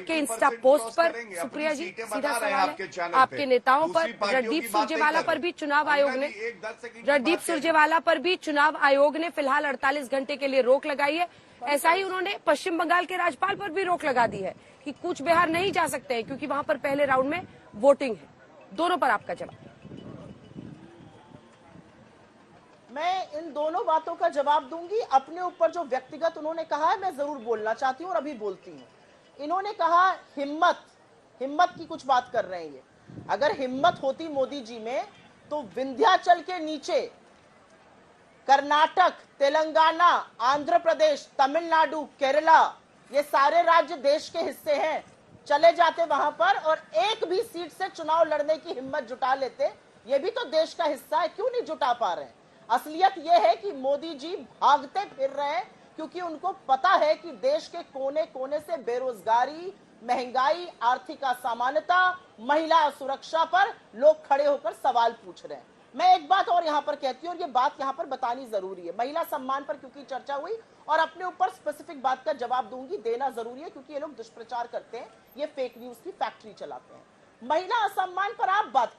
आपके Insta post पर सुप्रिया जी सीधा सवाल है, आपके नेताओं पर, रणदीप सुरजेवाला पर भी चुनाव आयोग ने फिलहाल 48 घंटे के लिए रोक लगाई है। ऐसा ही उन्होंने पश्चिम बंगाल के राज्यपाल पर भी रोक लगा दी है कि कूच बिहार नहीं जा सकते हैं क्योंकि वहां पर पहले राउंड में वोटिंग है। दोनों पर आपका जवाब। मैं इन दोनों बातों का जवाब दूंगी। अपने ऊपर जो व्यक्तिगत उन्होंने कहा है मैं जरूर बोलना चाहती हूँ और अभी बोलती हूँ। इन्होंने कहा हिम्मत की कुछ बात कर रहे हैं ये। अगर हिम्मत होती मोदी जी में तो विंध्याचल के नीचे कर्नाटक, तेलंगाना, आंध्र प्रदेश, तमिलनाडु, केरला, ये सारे राज्य देश के हिस्से हैं। चले जाते वहां पर और एक भी सीट से चुनाव लड़ने की हिम्मत जुटा लेते। ये भी तो देश का हिस्सा है, क्यों नहीं जुटा पा रहे हैं? असलियत यह है कि मोदी जी भागते फिर रहे हैं क्योंकि उनको पता है कि देश के कोने कोने से बेरोजगारी, महंगाई, आर्थिक असमानता, महिला सुरक्षा पर लोग खड़े होकर सवाल पूछ रहे हैं। मैं एक बात और यहां पर कहती हूँ और ये बात यहां पर बतानी जरूरी है। महिला सम्मान पर क्योंकि चर्चा हुई और अपने ऊपर स्पेसिफिक बात का जवाब दूंगी, देना जरूरी है क्योंकि ये लोग दुष्प्रचार करते हैं, ये फेक न्यूज की फैक्ट्री चलाते हैं। महिला असम्मान पर आप बात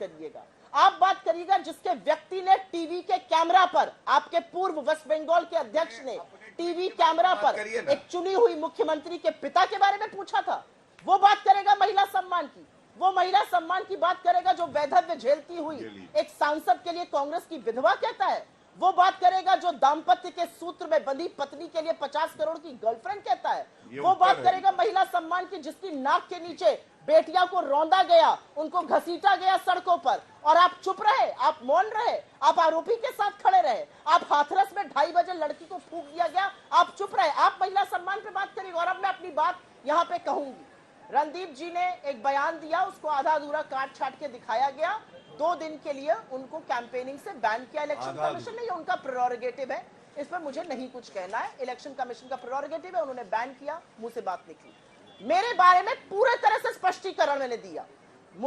करिएगा जिसके व्यक्ति ने टीवी के कैमरा पर, आपके पूर्व वेस्ट बंगाल के अध्यक्ष ने टीवी कैमरा पर एक चुनी हुई मुख्यमंत्री के पिता के बारे में पूछा था। वो बात करेगा महिला सम्मान की। वो महिला सम्मान की बात करेगा जो वैधव्य झेलती हुई एक सांसद के लिए कांग्रेस की विधवा कहता है। वो बात करेगा जो दाम्पत्य के सूत्र में बंधी पत्नी के लिए 50 करोड़ की गर्लफ्रेंड कहता है। वो बात करेगा महिला सम्मान की जिसकी नाक के नीचे बेटियां को रौंदा गया, उनको घसीटा गया सड़कों पर और आप चुप रहे, आप मौन रहे, आप आरोपी के साथ खड़े रहे। आप हाथरस में 2:30 बजे लड़की को फूंक दिया गया, आप चुप रहे। आप महिला सम्मान पे बात करेंगे। और अब मैं अपनी बात यहाँ पे कहूंगी। रणदीप जी ने एक बयान दिया, उसको आधा अधूरा काट छाट के दिखाया गया। 2 दिन के लिए उनको कैंपेनिंग से बैन किया इलेक्शन कमीशन ने। ये उनका प्रेरोगेटिव है, इस पर मुझे नहीं कुछ कहना है। इलेक्शन कमीशन का प्रेरोगेटिव है, उन्होंने बैन किया, मुंह से बात निकली। मेरे बारे में पूरे तरह से स्पष्टीकरण मैंने दिया।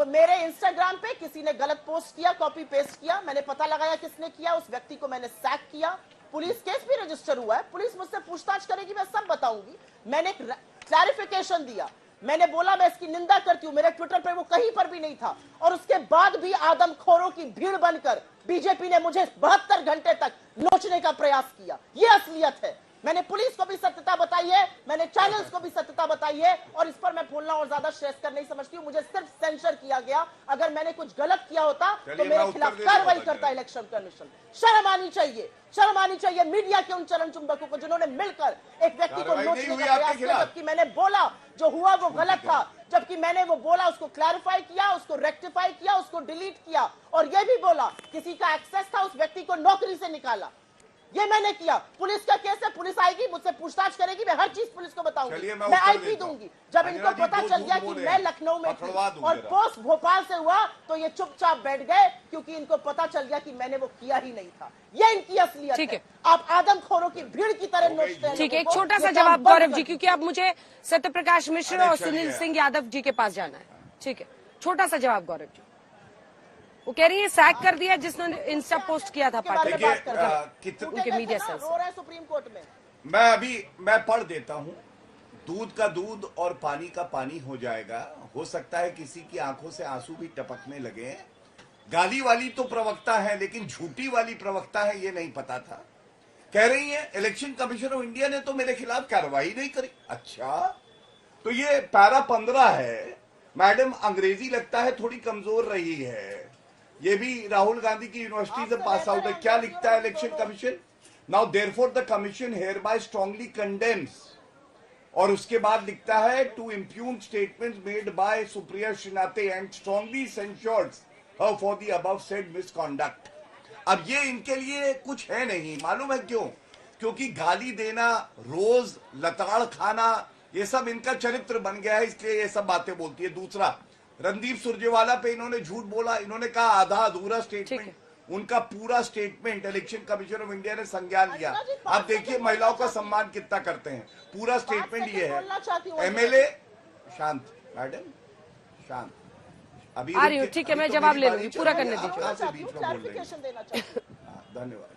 मेरे इंस्टाग्राम पे किसी ने गलत पोस्ट किया, कॉपी पेस्ट किया, मैंने पता लगाया किसने किया, उस व्यक्ति को मैंने सैक किया। पुलिस केस भी रजिस्टर हुआ है, पुलिस मुझसे पूछताछ करेगी, मैं सब बताऊंगी। मैंने क्लैरिफिकेशन दिया, मैंने बोला मैं इसकी निंदा करती हूं। मेरे ट्विटर पे वो कहीं पर भी नहीं था और उसके बाद भी आदमखोरों की भीड़ बनकर बीजेपी ने मुझे 72 घंटे तक नोचने का प्रयास किया। ये असलियत है। मैंने पुलिस को भी सत्यता बताई है, मैंने चैनल्स को भी सत्यता बताई है और इस पर मैं बोलना और ज्यादा श्रेष्ठ नहीं समझती हूं। मुझे सिर्फ सेंसर किया गया। अगर मैंने कुछ गलत किया होता तो मेरे खिलाफ कार्रवाई करता इलेक्शन कमीशन। शर्म आनी चाहिए, शर्म आनी चाहिए मीडिया के उन चरण चुंबकों को जिन्होंने मिलकर एक व्यक्ति को नोचने का प्रयास किया। जबकि मैंने बोला जो हुआ वो गलत था, जबकि मैंने वो बोला उसको क्लैरिफाई किया, उसको रेक्टिफाई किया, उसको डिलीट किया और ये भी बोला किसी का एक्सेस था, उस व्यक्ति को नौकरी से निकाला। ये मैंने किया। पुलिस का केस है, पुलिस आएगी, मुझसे पूछताछ करेगी, मैं हर चीज पुलिस को बताऊंगी, मैं आईपी दूंगी। जब इनको पता चल गया कि मैं लखनऊ में थी और पोस्ट भोपाल से हुआ तो ये चुपचाप बैठ गए क्योंकि इनको पता चल गया कि मैंने वो किया ही नहीं था। ये इनकी असलियत है। आप आदमखोरों की भीड़ की तरह नोचते हैं। ठीक है, एक छोटा सा जवाब गौरव जी, क्योंकि अब मुझे सत्यप्रकाश मिश्र और सुनील सिंह यादव जी के पास जाना है। ठीक है, छोटा सा जवाब गौरव जी। वो कह रही है सैक कर दिया जिसने इंस्टा पोस्ट किया था पार्टी उनके मीडिया सेल से। सुप्रीम कोर्ट में मैं पढ़ देता हूँ। दूध का दूध और पानी का पानी हो जाएगा। हो सकता है किसी की आंखों से आंसू भी टपकने लगे। गाली वाली तो प्रवक्ता है लेकिन झूठी वाली प्रवक्ता है ये नहीं पता था। कह रही है इलेक्शन कमीशन ऑफ इंडिया ने तो मेरे खिलाफ कार्रवाई नहीं करी। अच्छा, तो ये पैरा 15 है। मैडम अंग्रेजी लगता है थोड़ी कमजोर रही है। ये भी राहुल गांधी की यूनिवर्सिटी से पास आउट है। क्या लिखता है election commission? Now therefore the commission hereby strongly condemns, और उसके बाद लिखता है to impugn statements made by Supriya Shrinate and strongly censures her for the above said misconduct. अब ये इनके लिए कुछ है नहीं, मालूम है क्यों? क्योंकि गाली देना, रोज लताड़ खाना, ये सब इनका चरित्र बन गया है, इसलिए ये सब बातें बोलती है। दूसरा, रणदीप सुरजेवाला पे इन्होंने झूठ बोला। इन्होंने कहा आधा अधूरा स्टेटमेंट, उनका पूरा statement election commission of India ने संज्ञान लिया। आप देखिए महिलाओं का सम्मान कितना करते हैं। पूरा स्टेटमेंट ये है। एमएलए शांत, मैडम शांत, अभी आ रही हूँ। ठीक है, मैं जवाब ले लूंगी, पूरा करने दीजिए। धन्यवाद।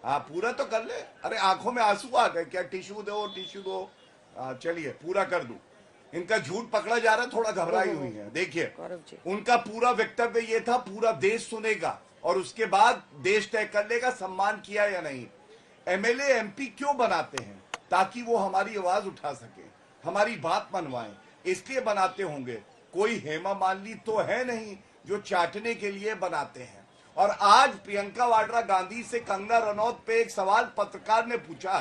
हाँ, पूरा तो कर ले। अरे आंखों में आंसू आ गए क्या? टिश्यू दो, टिश्यू दो। चलिए पूरा कर दूं। इनका झूठ पकड़ा जा रहा है, थोड़ा घबराई हुई है। देखिए, गौरव जी। उनका पूरा वक्तव्य ये था, पूरा देश सुनेगा और उसके बाद देश तय कर लेगा सम्मान किया या नहीं। एमएलए एमपी क्यों बनाते हैं? ताकि वो हमारी आवाज उठा सके, हमारी बात मनवाएं, इसलिए बनाते होंगे। कोई हेमा मालिनी तो है नहीं जो चाटने के लिए बनाते हैं। और आज प्रियंका वाड्रा गांधी से कंगना रनौत पे एक सवाल पत्रकार ने पूछा,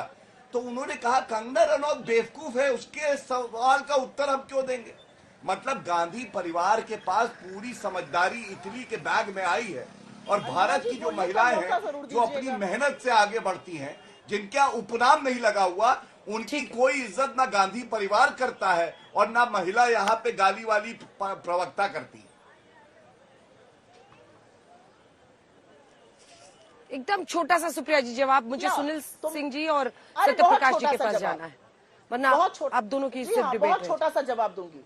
तो उन्होंने कहा कंगना रनौत बेवकूफ है, उसके सवाल का उत्तर हम क्यों देंगे। मतलब गांधी परिवार के पास पूरी समझदारी इटली के बैग में आई है। और भारत की जो महिलाएं हैं जो अपनी मेहनत से आगे बढ़ती हैं, जिनका उपनाम नहीं लगा हुआ, उनकी कोई इज्जत ना गांधी परिवार करता है और ना महिला यहाँ पे गाली वाली प्रवक्ता करती है। एकदम छोटा सा सुप्रिया जी जवाब मुझे सुनील सिंह जी और अरे सत्य बहुत प्रकाश जी छोटा के सा पास जवाब। जाना है, वरना आप दोनों की जी सिर्फ हाँ, डिबेट बहुत है। छोटा सा जवाब दूंगी।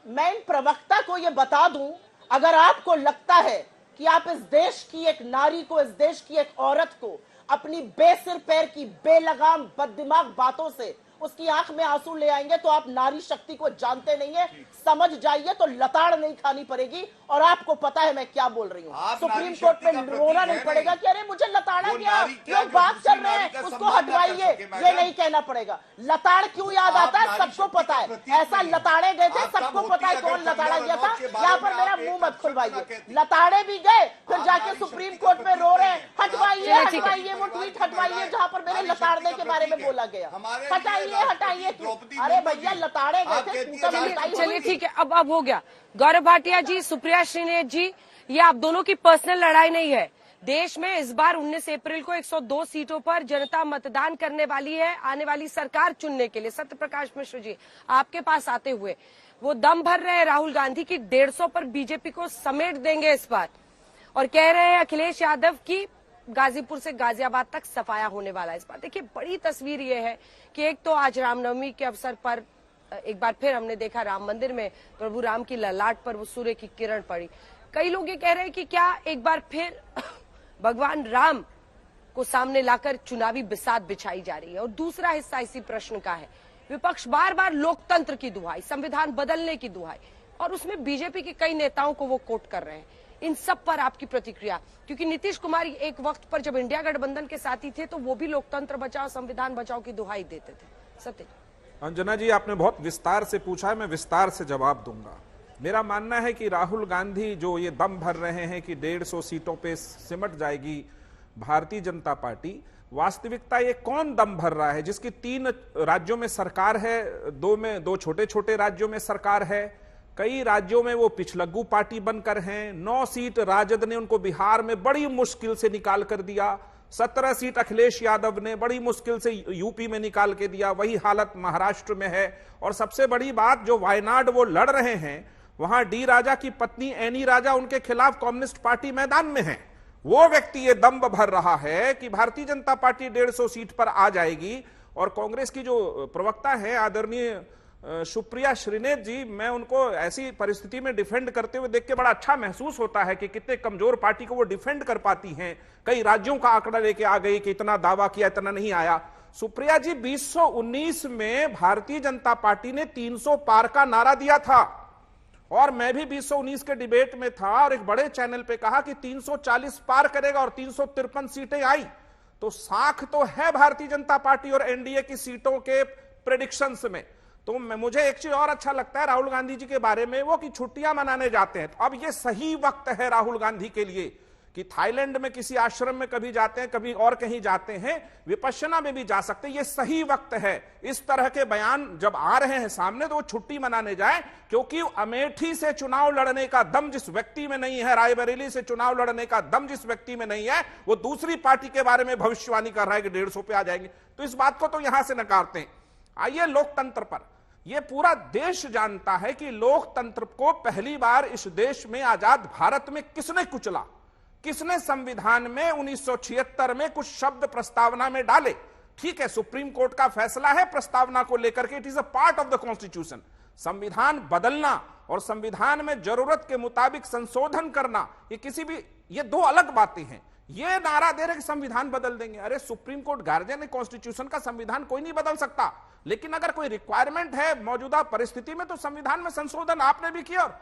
मैं इन प्रवक्ता को ये बता दूं, अगर आपको लगता है कि आप इस देश की एक नारी को, इस देश की एक औरत को अपनी बेसिर पैर की बेलगाम बददिमाग बातों से उसकी आंख में आंसू ले आएंगे तो आप नारी शक्ति को जानते नहीं है। समझ जाइए तो लताड़ नहीं खानी पड़ेगी। और आपको पता है मैं क्या बोल रही हूँ। सुप्रीम कोर्ट में रोना नहीं पड़ेगा कि अरे मुझे लताड़ा गया, लोग बात कर रहे हैं, उसको हटवाइए, ये नहीं कहना पड़ेगा। लताड़ क्यों याद आता है? सबको पता है, ऐसा लताड़े गए थे, सबको पता है कौन लताड़ा गया था। यहाँ पर मेरा मुंह मत खुलवाइए। लताड़े भी गए, फिर जाके सुप्रीम कोर्ट में रो रहे हैं, हटवाइए हटवाइए, वो ट्वीट हटवाइए जहां पर मेरे लताड़ने के बारे में बोला गया। हटाइए हटाइए। अरे भैया लताड़े गए थे। चलिए ठीक है, अब हो गया। गौरव भाटिया जी, सुप्रिया श्रीनेत जी, ये आप दोनों की पर्सनल लड़ाई नहीं है। देश में इस बार 19 अप्रैल को 102 सीटों पर जनता मतदान करने वाली है आने वाली सरकार चुनने के लिए। सत्य प्रकाश मिश्र जी आपके पास आते हुए वो दम भर रहे हैं राहुल गांधी की 150 पर बीजेपी को समेट देंगे इस बार, और कह रहे हैं अखिलेश यादव की गाजीपुर से गाजियाबाद तक सफाया होने वाला है इस बार। देखिए, बड़ी तस्वीर ये है कि एक तो आज रामनवमी के अवसर पर एक बार फिर हमने देखा राम मंदिर में प्रभु राम की ललाट पर वो सूर्य की किरण पड़ी। कई लोग ये कह रहे हैं कि क्या एक बार फिर भगवान राम को सामने लाकर चुनावी बिसात बिछाई जा रही है। और दूसरा हिस्सा इसी प्रश्न का है, विपक्ष बार बार लोकतंत्र की दुहाई, संविधान बदलने की दुहाई, और उसमें बीजेपी के कई नेताओं को वो कोट कर रहे हैं। इन सब पर आपकी प्रतिक्रिया, क्योंकि नीतीश कुमार एक वक्त पर जब इंडिया गठबंधन के साथी थे तो वो भी लोकतंत्र बचाओ संविधान बचाओ की दुहाई देते थे। सत्य अंजना जी, आपने बहुत विस्तार से पूछा है, मैं विस्तार से जवाब दूंगा। मेरा मानना है कि राहुल गांधी जो ये दम भर रहे हैं कि 150 सीटों पे सिमट जाएगी भारतीय जनता पार्टी, वास्तविकता ये कौन दम भर रहा है जिसकी 3 राज्यों में सरकार है, 2 छोटे छोटे राज्यों में सरकार है, कई राज्यों में वो पिछलग्गू पार्टी बनकर हैं, 9 सीट राजद ने उनको बिहार में बड़ी मुश्किल से निकाल कर दिया, 17 सीट अखिलेश यादव ने बड़ी मुश्किल से यूपी में निकाल के दिया, वही हालत महाराष्ट्र में है। और सबसे बड़ी बात, जो वायनाड वो लड़ रहे हैं, वहां डी राजा की पत्नी एनी राजा उनके खिलाफ कम्युनिस्ट पार्टी मैदान में है। वो व्यक्ति ये दम भर रहा है कि भारतीय जनता पार्टी 150 सीट पर आ जाएगी। और कांग्रेस की जो प्रवक्ता है आदरणीय सुप्रिया श्रीनेत जी, मैं उनको ऐसी परिस्थिति में डिफेंड करते हुए देख के बड़ा अच्छा महसूस होता है कि कितने कमजोर पार्टी को वो डिफेंड कर पाती हैं। कई राज्यों का आंकड़ा लेके आ गई कि इतना दावा किया, इतना नहीं आया। सुप्रिया जी, 2019 में भारतीय जनता पार्टी ने 300 पार का नारा दिया था, और मैं भी 2019 के डिबेट में था और एक बड़े चैनल पे कहा कि 340 पार करेगा, और 353 सीटें आई। तो साख तो है भारतीय जनता पार्टी और एनडीए की सीटों के प्रेडिक्शंस में। तो मुझे एक चीज और अच्छा लगता है राहुल गांधी जी के बारे में, वो कि छुट्टियां मनाने जाते हैं। तो अब ये सही वक्त है राहुल गांधी के लिए कि थाईलैंड में किसी आश्रम में कभी जाते हैं, कभी और कहीं जाते हैं, विपश्यना में भी जा सकते हैं। ये सही वक्त है। इस तरह के बयान जब आ रहे हैं सामने तो वो छुट्टी मनाने जाए, क्योंकि अमेठी से चुनाव लड़ने का दम जिस व्यक्ति में नहीं है, रायबरेली से चुनाव लड़ने का दम जिस व्यक्ति में नहीं है, वो दूसरी पार्टी के बारे में भविष्यवाणी कर रहा है कि 150 पे आ जाएंगे। तो इस बात को तो यहां से नकारते हैं। आइए लोकतंत्र पर। यह पूरा देश जानता है कि लोकतंत्र को पहली बार इस देश में, आजाद भारत में किसने कुचला, किसने संविधान में 1976 में कुछ शब्द प्रस्तावना में डाले। ठीक है, सुप्रीम कोर्ट का फैसला है प्रस्तावना को लेकर के, it is a part of the constitution. संविधान बदलना और संविधान में जरूरत के मुताबिक संशोधन करना, ये 2 अलग बातें हैं। ये नारा दे रहे कि संविधान बदल देंगे। अरे सुप्रीम कोर्ट गार्जियन है कॉन्स्टिट्यूशन का, संविधान कोई नहीं बदल सकता, लेकिन अगर कोई रिक्वायरमेंट है मौजूदा परिस्थिति में तो संविधान में संशोधन आपने भी किया और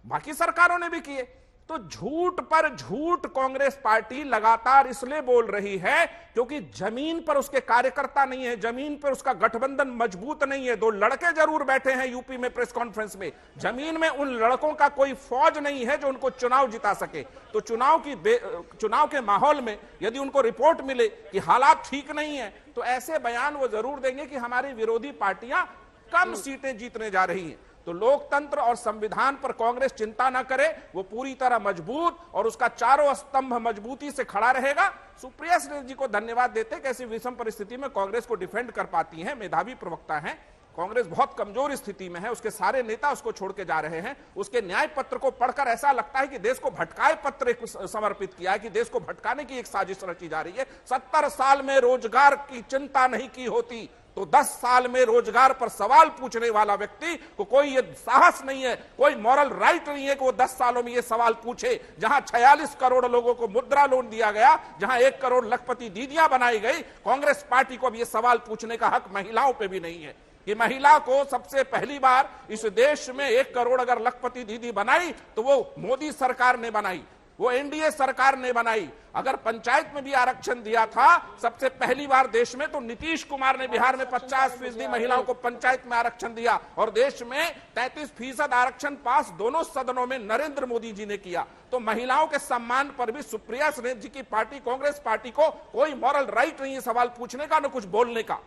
बाकी सरकारों ने भी किए। तो झूठ पर झूठ कांग्रेस पार्टी लगातार इसलिए बोल रही है क्योंकि जमीन पर उसके कार्यकर्ता नहीं है, जमीन पर उसका गठबंधन मजबूत नहीं है। 2 लड़के जरूर बैठे हैं यूपी में प्रेस कॉन्फ्रेंस में, जमीन में उन लड़कों का कोई फौज नहीं है जो उनको चुनाव जिता सके। तो चुनाव के माहौल में यदि उनको रिपोर्ट मिले कि हालात ठीक नहीं है तो ऐसे बयान वो जरूर देंगे कि हमारी विरोधी पार्टियां कम सीटें जीतने जा रही हैं। तो लोकतंत्र और संविधान पर कांग्रेस चिंता न करे, वो पूरी तरह मजबूत और उसका चारों स्तंभ मजबूती से खड़ा रहेगा। सुप्रिया सुले जी को धन्यवाद देते कि ऐसी विषम परिस्थिति में कांग्रेस को डिफेंड कर पाती हैं, मेधावी प्रवक्ता हैं। कांग्रेस बहुत कमजोर स्थिति में है, उसके सारे नेता उसको छोड़ के जा रहे हैं। उसके न्याय पत्र को पढ़कर ऐसा लगता है कि देश को भटकाए पत्र समर्पित किया है, कि देश को भटकाने की एक साजिश रची जा रही है। 70 साल में रोजगार की चिंता नहीं की होती तो 10 साल में रोजगार पर सवाल पूछने वाला व्यक्ति को कोई ये साहस नहीं है, कोई मॉरल राइट नहीं है कि वो 10 सालों में ये सवाल पूछे। जहां 46 करोड़ लोगों को मुद्रा लोन दिया गया, जहां 1 करोड़ लखपति दीदियां बनाई गई, कांग्रेस पार्टी को अब ये सवाल पूछने का हक महिलाओं पे भी नहीं है कि महिला को सबसे पहली बार इस देश में 1 करोड़ अगर लखपति दीदी बनाई तो वो मोदी सरकार ने बनाई, वो एनडीए सरकार ने बनाई। अगर पंचायत में भी आरक्षण दिया था सबसे पहली बार देश में तो नीतीश कुमार ने बिहार में 50% महिलाओं को पंचायत में आरक्षण दिया और देश में 33% आरक्षण पास दोनों सदनों में नरेंद्र मोदी जी ने किया। तो महिलाओं के सम्मान पर भी सुप्रिया सुले जी की पार्टी कांग्रेस पार्टी को कोई मॉरल राइट नहीं है सवाल पूछने का, न कुछ बोलने का।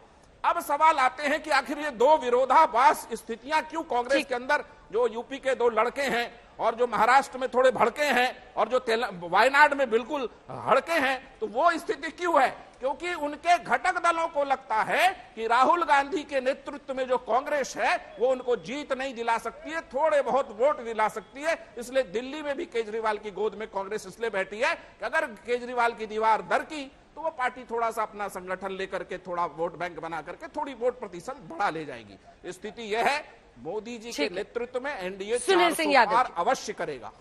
अब सवाल आते हैं कि आखिर ये 2 विरोधाभास स्थितियां क्यों कांग्रेस के अंदर, जो यूपी के 2 लड़के हैं और जो महाराष्ट्र में थोड़े भड़के हैं और जो वायनाड में बिल्कुल हड़के हैं, तो वो स्थिति क्यों है? क्योंकि उनके घटक दलों को लगता है कि राहुल गांधी के नेतृत्व में जो कांग्रेस है वो उनको जीत नहीं दिला सकती है, थोड़े बहुत वोट दिला सकती है। इसलिए दिल्ली में भी केजरीवाल की गोद में कांग्रेस इसलिए बैठी है कि अगर केजरीवाल की दीवार दरकी तो वो पार्टी थोड़ा सा अपना संगठन लेकर के थोड़ा वोट बैंक बना करके थोड़ी वोट प्रतिशत बढ़ा ले जाएगी। स्थिति यह है, मोदी जी के नेतृत्व में एनडीए 400 पार अवश्य करेगा।